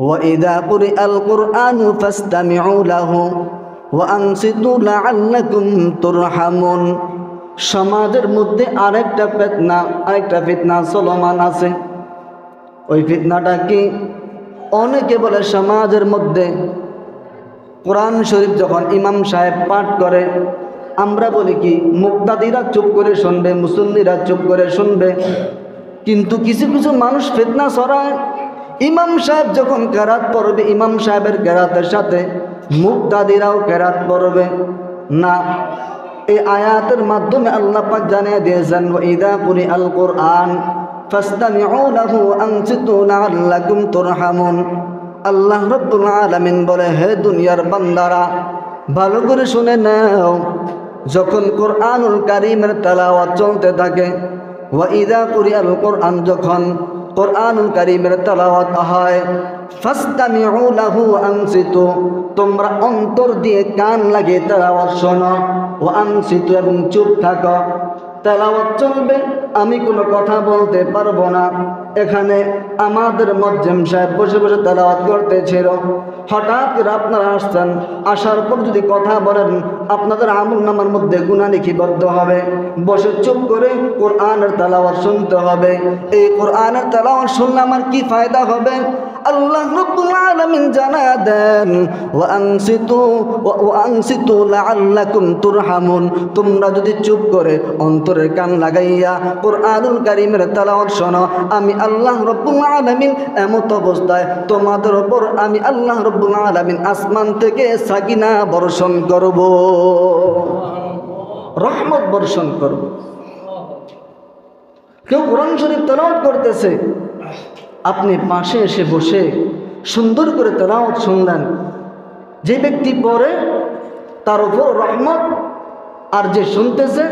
وإذا قرئ القرآن فاستمعوا له وأنصتوا لعلكم ترحمون। সমাজের মধ্যে আরেকটা ফিতনা চলমান আছে। ওই ফিতনাটা কি? অনেকে বলে সমাজের মধ্যে কোরআন শরীফ যখন ইমাম সাহেব পাঠ করে, আমরা বলি কি মুক্তাদিরা চুপ করে শুনবে, মুসল্লিরা চুপ করে শুনবে। কিন্তু কিছু কিছু মানুষ ফিতনা ছড়ায়, ইমাম সাহেব যখন কেরাত পড়বে, ইমাম সাহেবের কেরাতের সাথে মুক্তাদিরাও কেরাত পড়বে না। এই আয়াতের মাধ্যমে আল্লাহ পাক জানিয়ে দিয়েছেন, ওয়াইদা কুরিআল কুরআন ফাসতামিউ লাহু আনসিতু লাআল্লাকুম তুরহামুন। আল্লাহ রাব্বুল আলামিন বলে, হে দুনিয়ার বান্দারা, ভালো করে শুনে নাও, যখন কোরআনুল কারীমের তেলাওয়াত চলতে থাকে, ওয়াইদা কুরিআল কুরআন, যখন কোরআনুল কারীমের তেলাওয়াত হয়, ফাসতামিউ লাহু আনসিতু, তোমরা অন্তর দিয়ে কান লাগিয়ে তেলাওয়াত শোনো, ওয়া আনসিতু, এবং চুপ থাকো। তেলাওয়াত চলবে, আমি কোনো কথা বলতে পারবো না। এখানে আমাদের মুয়াজ্জিম সাহেব বসে বসে তেলাওয়াত করতেছিল, হঠাৎ করে আপনারা আসছেন, আসার পর যদি কথা বলেন, আপনাদের আমলনামার মধ্যে গুনাহ লিপিবদ্ধ হবে। বসে চুপ করে কোরআনের তেলাওয়াত শুনতে হবে। এই কোরআনের তেলাওয়াত শুনলে আমার কি ফায়দা হবে? আল্লাহ রাব্বুল আলামিন জানায়া দেন, ওয়া আনসিতু লাআল্লাকুম তুরহামুন। তোমরা যদি চুপ করে অন্তরের কান লাগাইয়া কোরআনুল কারীমের তেলাওয়াত শোনো, আমি আল্লাহ রাব্বুল আলামিন এমত অবস্থায় তোমাদের উপর আমি আল্লাহ রাব্বুল আলামিন আসমান থেকে সাকিনা বর্ষণ করব, রহমত বর্ষণ করব। কেউ কোরআন শরীফ তেলাওয়াত করতেছে, আপনি পাশে এসে বসে সুন্দর করে তেলাওয়াত শুনলেন, যে ব্যক্তি পড়ে তার উপর রহমত, আর যে শুনতেছে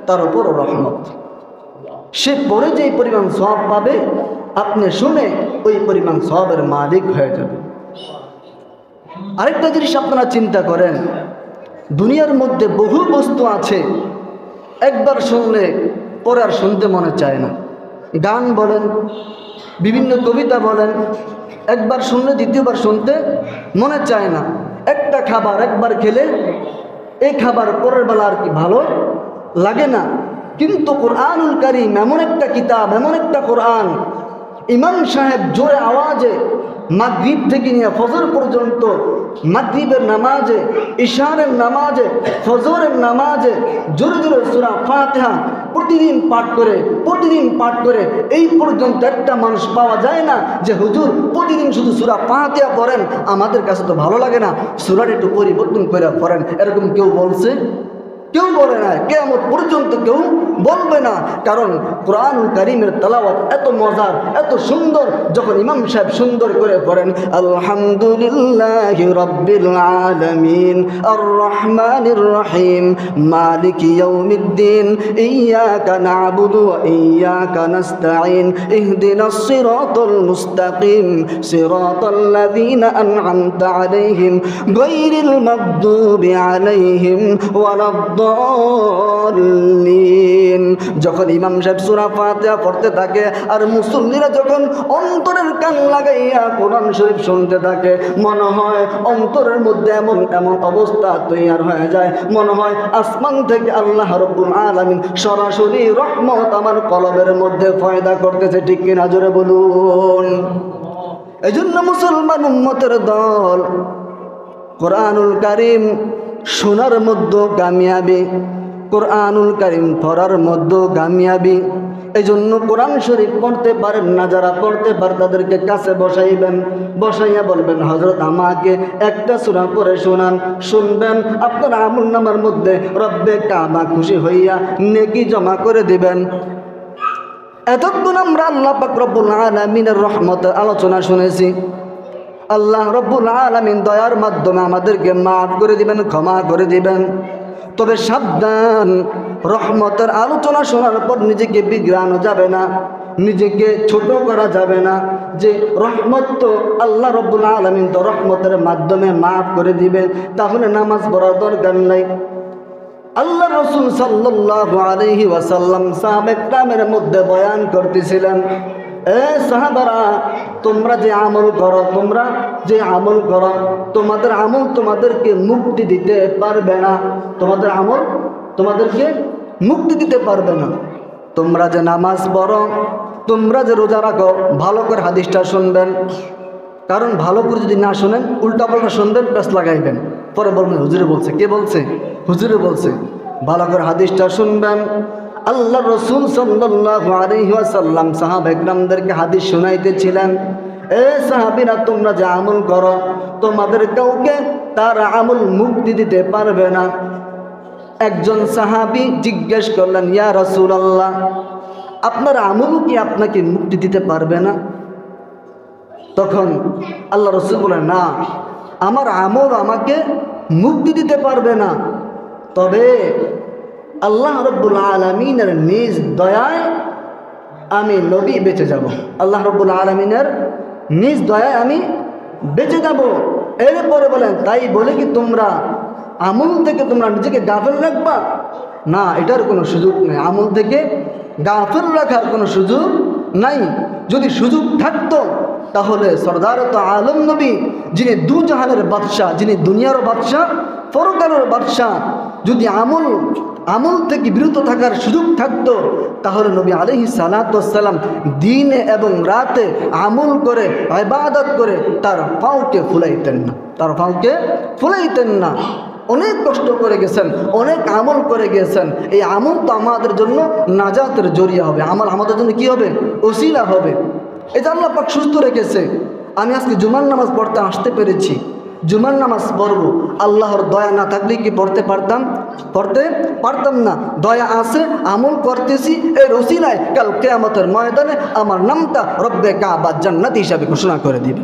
তার উপর রহমত। সে পড়ে যে পরিমাণ সওয়াব পাবে, আপনি শুনে ওই পরিমাণ সওয়াবের মালিক হয়ে যাবে। আরেকটা জিনিস আপনারা চিন্তা করেন, দুনিয়ার মধ্যে বহু বস্তু আছে, একবার শুনলে পরে আর শুনতে মনে চায় না। গান বলেন, বিভিন্ন কবিতা বলেন, একবার শুনলে দ্বিতীয়বার শুনতে মনে চায় না। একটা খাবার একবার খেলে এই খাবার পরের বেলা আর কি ভালো লাগে না। কিন্তু কোরআনুল কারীম এমন একটা কিতাব, এমন একটা কোরআন, ইমাম সাহেব জোরে আওয়াজে মাগরিব থেকে নিয়ে ফজর পর্যন্ত, মাগরিবের নামাজে, ইশারের নামাজে, ফজরের নামাজে জোরে জোরে সূরা ফাতিহা প্রতিদিন পাঠ করে এই পর্যন্ত একটা মানুষ পাওয়া যায় না যে হুজুর প্রতিদিন শুধু সূরা ফাতিহা পড়েন, আমাদের কাছে তো ভালো লাগে না, সূরাটা একটু পরিবর্তন করে পড়েন। এরকম কেউ বলছে? কেউ বলে না, কিয়ামত পর্যন্ত কেউ বলবে না। কারণ কোরআনুল কারীমের তেলাওয়াত এত মজার, এত সুন্দর। যখন ইমাম সাহেব সুন্দর করে পড়েন, আলহামদুলিল্লাহি রাব্বিল আলামিন আর রহমানির রহিম মালিকি ইয়াউমিদ্দিন ইয়্যাকা না'বুদু ওয়া ইয়্যাকা নাস্তাঈন ইহদিনাস সিরাতাল মুস্তাকিম সিরাতাল লাযীনা আন'আমতা আলাইহিম গায়রিল মাগদুবি আলাইহিম ওয়ালাদ। যখন ইমাম সাহেব সূরা ফাতিহা পড়তে থাকে আর মুসল্লিরা যখন অন্তরের কান লাগাইয়া কোরআন শরীফ শুনতে থাকে, মনে হয় অন্তরের মধ্যে এমন এমন অবস্থা তৈরি হয়ে যায়, মনে হয় আসমান থেকে আল্লাহ রাব্বুল আলামিন সরাসরি রহমত আমার কলবের মধ্যে পয়দা করতেছে। ঠিক কিনা জোরে বলুন। এজন্য মুসলমান উম্মতের দল কোরআনুল কারীম শোনার মধ্যে কামিয়াবি, কোরআনুল কারীম পড়ার মধ্যে কামিয়াবি। এই জন্য কোরআন শরীফ পড়তে পারেন না যারা, পড়তে পারে তাদেরকে কাছে বসাইবেন, বসাইয়া বলবেন, হযরত আমাকে একটা সূরা পড়ে শোনান। শুনবেন, আপনার আমলনামার মধ্যে রব্বে কাবা খুশি হইয়া নেকি জমা করে দিবেন। এতক্ষণ আমরা আল্লাহ পাক রব্বুল আলামিনের রহমতের আলোচনা শুনেছি। আল্লাহ রব্বুল আলামিন দয়ার মাধ্যমে আমাদেরকে মাফ করে দিবেন, ক্ষমা করে দিবেন। তবে সাবধান, রহমতের আলোচনা শোনার পর নিজেকে বিগড়ানো যাবে না, নিজেকে ছোট করা যাবে না যে রহমত তো আল্লাহ রব্বুল আলামিন তো রহমতের মাধ্যমে মাফ করে দিবে, তাহলে নামাজ পড়ার দরকার নাই। আল্লাহ রাসূল সাল্লাল্লাহু আলাইহি ওয়াসাল্লাম সাহাবায়ে কেরামের মধ্যে বয়ান করতেছিলেন, এ সাহাবারা, তোমরা যে আমল করো, তোমাদের আমল তোমাদেরকে মুক্তি দিতে পারবে না। তোমাদের আমল তোমাদেরকে মুক্তি দিতে পারবে না। তোমরা যে নামাজ পড়ো, তোমরা যে রোজা রাখো, ভালো করে হাদিসটা শুনবেন, কারণ ভালো করে যদি না শোনেন উল্টাপাল্টা শুনবেন, প্যাস লাগাইবেন, পরে বলবেন হুজুরে বলছে। কে বলছে? হুজুরে বলছে। ভালো করে হাদিসটা শুনবেন। আল্লাহ রসুল সাল্লাল্লাহু আলাইহি ওয়াসাল্লাম সাহাবা ইকরামদেরকে হাদিস শোনাইতেছিলেন, এ সাহাবীরা, তোমরা যে আমল করো, তোমাদের কাউকে তার আমল মুক্তি দিতে পারবে না। একজন সাহাবী জিজ্ঞেস করলেন, ইয়া রাসূলুল্লাহ, আপনার আমল কি আপনাকে মুক্তি দিতে পারবে না? তখন আল্লাহ রসুল বলেন, না, আমার আমল আমাকে মুক্তি দিতে পারবে না, তবে আল্লাহ রাব্বুল আলামিনের নিজ দয়ায় আমি নবী বেঁচে যাব। আল্লাহ রাব্বুল আলামিনের নিজ দয়ায় আমি বেঁচে যাব। এরপরে বলেন, তাই বলে কি তোমরা আমল থেকে তোমরা নিজেকে গাফেল রাখবা? না, এটার কোনো সুযোগ নেই। আমল থেকে গাফেল রাখার কোনো সুযোগ নাই। যদি সুযোগ থাকতো তাহলে সরদারত আলম নবী, যিনি দু জাহানের বাদশাহ, যিনি দুনিয়ার বাদশাহ, পরকালের বাদশাহ, যদি আমল থেকে বিরত থাকার সুযোগ থাকতো, তাহলে নবী আলাইহিস সালাতু ওয়াস সালাম দিনে এবং রাতে আমল করে, ইবাদত করে তার পাওকে ফুলাইতেন না। অনেক কষ্ট করে গেছেন, অনেক আমল করে গেছেন। এই আমল তো আমাদের জন্য নাজাতের জরিয়া হবে, আমল আমাদের জন্য কি হবে? ওসিলা হবে। এই যে আল্লাহ পাক সুস্থ রেখেছে, আমি আজকে জুমার নামাজ পড়তে আসতে পেরেছি। জুমার নামাজ পড়ব, আল্লাহর দয়া না থাকলে কি পড়তে পারতাম না। দয়া আছে, আমল করতেছি, এই রসিলায় কাল কিয়ামতের ময়দানে আমার নামটা রব্বে কাবা জান্নাত হিসাবে ঘোষণা করে দিবে।